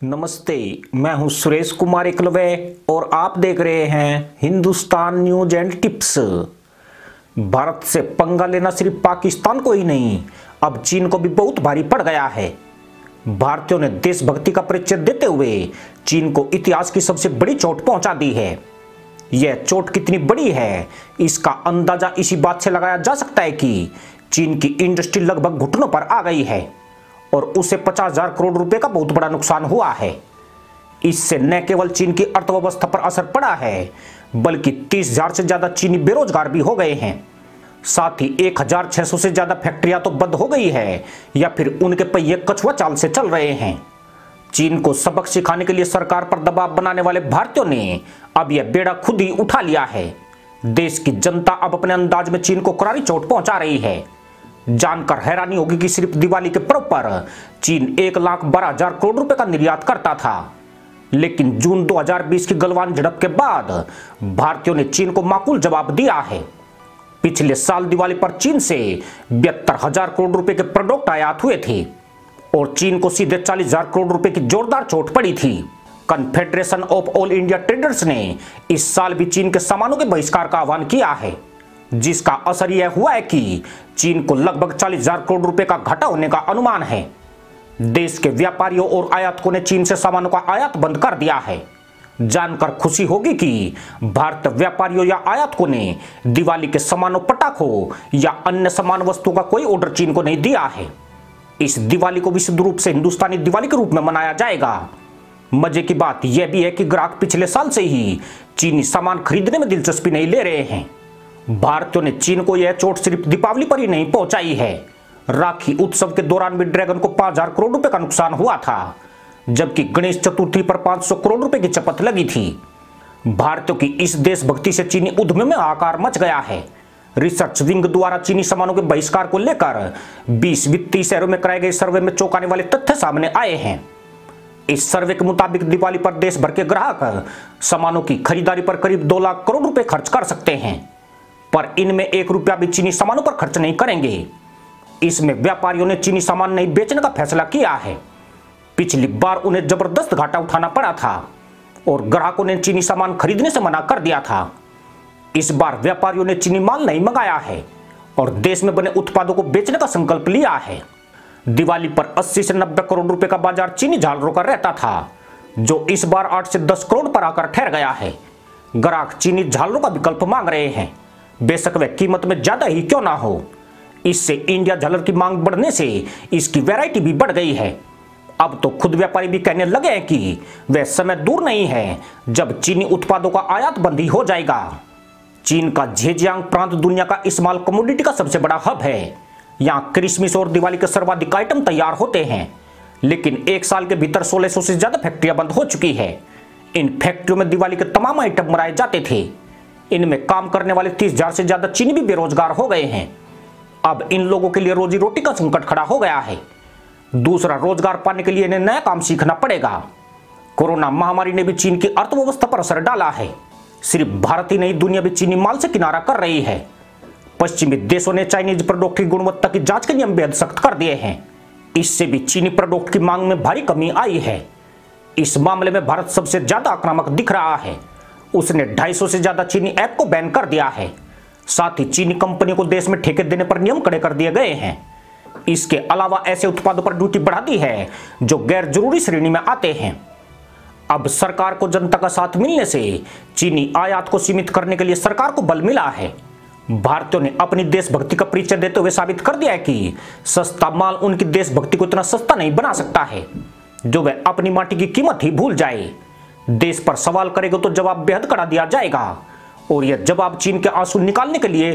नमस्ते, मैं हूं सुरेश कुमार एकलवे और आप देख रहे हैं Hindustan news and tips. Bharat से पंगा लेना सिर्फ पाकिस्तान को ही नहीं, अब चीन को भी बहुत भारी पड़ गया है। भारतीयों ने देशभक्ति का परिचय देते हुए चीन को इतिहास की सबसे बड़ी चोट पहुंचा दी है। यह चोट कितनी बड़ी है, इसका अंदाजा इसी बात से लगाया जा सकता है कि चीन की इंडस्ट्री लगभग घुटनों पर आ गई है और उसे 50,000 करोड़ रुपए का बहुत बड़ा नुकसान हुआ है। इससे न केवल चीन की अर्थव्यवस्था पर असर पड़ा है, बल्कि 30,000 से ज्यादा चीनी बेरोजगार भी हो गए हैं। साथ ही 1,600 से ज्यादा फैक्ट्रियां तो बंद हो गई है या फिर उनके पहिए कछुआ चाल से चल रहे हैं। चीन को सबक सिखाने के लिए सरकार पर दबाव बनाने वाले भारतीयों ने अब यह बेड़ा खुद ही उठा लिया है। देश की जनता अब अपने अंदाज में चीन को करारी चोट पहुंचा रही है। जानकर हैरानी होगी कि सिर्फ दिवाली के पर्व पर चीन 1,12,000 करोड़ रुपए का निर्यात करता था, लेकिन जून 2020 की गलवान झड़प के बाद भारतीयों ने चीन को माकूल जवाब दिया है। पिछले साल दिवाली पर चीन से 72,000 करोड़ रुपए के प्रोडक्ट आयात हुए थे और चीन को सीधे 40,000 करोड़ रुपए की जोरदार चोट पड़ी थी। Confederation of all India traders ने इस साल भी चीन के सामानों के बहिष्कार का आह्वान किया है, जिसका असर यह हुआ है कि चीन को लगभग 40,000 करोड़ रुपए का घाटा होने का अनुमान है। देश के व्यापारियों और आयातकों ने चीन से सामानों का आयात बंद कर दिया है। जानकर खुशी होगी कि भारतीय व्यापारियों या आयातकों ने दिवाली के सामानों, पटाखों या अन्य सामान वस्तुओं का कोई ऑर्डर चीन को नहीं दिया है। इस दिवाली को विशुद्ध रूप से हिंदुस्तानी दिवाली के रूप में मनाया जाएगा। मजे की बात यह भी है कि ग्राहक पिछले साल से ही चीनी सामान खरीदने में दिलचस्पी नहीं ले रहे हैं। भारतीयों ने चीन को यह चोट सिर्फ दीपावली पर ही नहीं पहुंचाई है। राखी उत्सव के दौरान भी ड्रैगन को 5,000 करोड़ रुपए का नुकसान हुआ था, जबकि गणेश चतुर्थी पर 500 करोड़ रुपए की चपत लगी थी। भारतीयों की इस देशभक्ति से चीनी उद्यम में आकार मच गया है। रिसर्च विंग द्वारा चीनी सामानों के बहिष्कार को लेकर 20 वित्तीय शहरों में कराए गए सर्वे में चौंकाने वाले तथ्य सामने आए हैं। इस सर्वे के मुताबिक दिवाली पर देश भर के ग्राहक सामानों की खरीदारी पर करीब 2 लाख करोड़ रुपए खर्च कर सकते हैं, पर इनमें 1 रुपया भी चीनी सामानों पर खर्च नहीं करेंगे। इसमें व्यापारियों ने चीनी सामान नहीं बेचने का फैसला किया है। पिछली बार उन्हें जबरदस्त घाटा उठाना पड़ा था और ग्राहकों ने चीनी सामान खरीदने से मना कर दिया था। इस बार व्यापारियों ने चीनी माल नहीं मंगाया है और देश में बने उत्पादों को बेचने का संकल्प लिया है। दिवाली पर 80 से 90 करोड़ रुपए का बाजार चीनी झालरों का रहता था, जो इस बार 8 से 10 करोड़ पर आकर ठहर गया है। ग्राहक चीनी झालरों का विकल्प मांग रहे हैं, बेशक वह कीमत में ज्यादा ही क्यों ना हो। इससे इंडिया झालर की मांग बढ़ने से इसकी वैरायटी भी बढ़ गई है। अब तो खुद व्यापारी भी कहने लगे हैं कि वह समय दूर नहीं है जब चीनी उत्पादों का आयात बंदी हो जाएगा। चीन का झेजियांग प्रांत दुनिया का स्मॉल कमोडिटी का सबसे बड़ा हब है। यहाँ क्रिसमस और दिवाली के सर्वाधिक आइटम तैयार होते हैं, लेकिन 1 साल के भीतर 1600 से ज्यादा फैक्ट्रियां बंद हो चुकी है। इन फैक्ट्रियों में दिवाली के तमाम आइटम बनाए जाते थे। इनमें काम करने वाले 30,000 से ज्यादा चीनी भी बेरोजगार हो गए हैं। अब इन लोगों के लिए रोजी रोटी का संकट खड़ा हो गया है। दूसरा, रोजगार पाने के लिए इन्हें नया काम सीखना पड़ेगा। कोरोना महामारी ने भी चीन की अर्थव्यवस्था पर असर डाला है। सिर्फ भारत ही नहीं, दुनिया भी चीनी माल से किनारा कर रही है। पश्चिमी देशों ने चाइनीज प्रोडक्ट की गुणवत्ता की जांच के नियम बेहद सख्त कर दिए हैं। इससे भी चीनी प्रोडक्ट की मांग में भारी कमी आई है। इस मामले में भारत सबसे ज्यादा आक्रामक दिख रहा है। उसने 250 से ज्यादा चीनी ऐप को बैन कर दिया है। साथ ही चीनी कंपनियों को देश में ठेके देने पर नियम कड़े कर दिए गए हैं। इसके अलावा ऐसे उत्पादों पर ड्यूटी बढ़ा दी है जो गैर जरूरी श्रेणी में आते हैं। अब सरकार को जनता का साथ मिलने से चीनी आयात को सीमित करने के लिए सरकार को बल मिला है। भारतीयों ने अपनी देशभक्ति का परिचय देते हुए साबित कर दिया है कि सस्ता माल उनकी देशभक्ति को इतना सस्ता नहीं बना सकता है जो वह अपनी माटी की कीमत ही भूल जाए। देश पर सवाल करेगा तो जवाब बेहद कड़ा दिया जाएगा और यह जवाब चीन के आंसू निकालने के लिए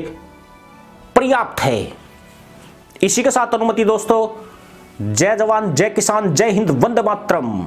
पर्याप्त है। इसी के साथ अनुमति दोस्तों, जय जवान, जय किसान, जय हिंद, वंदे मातरम।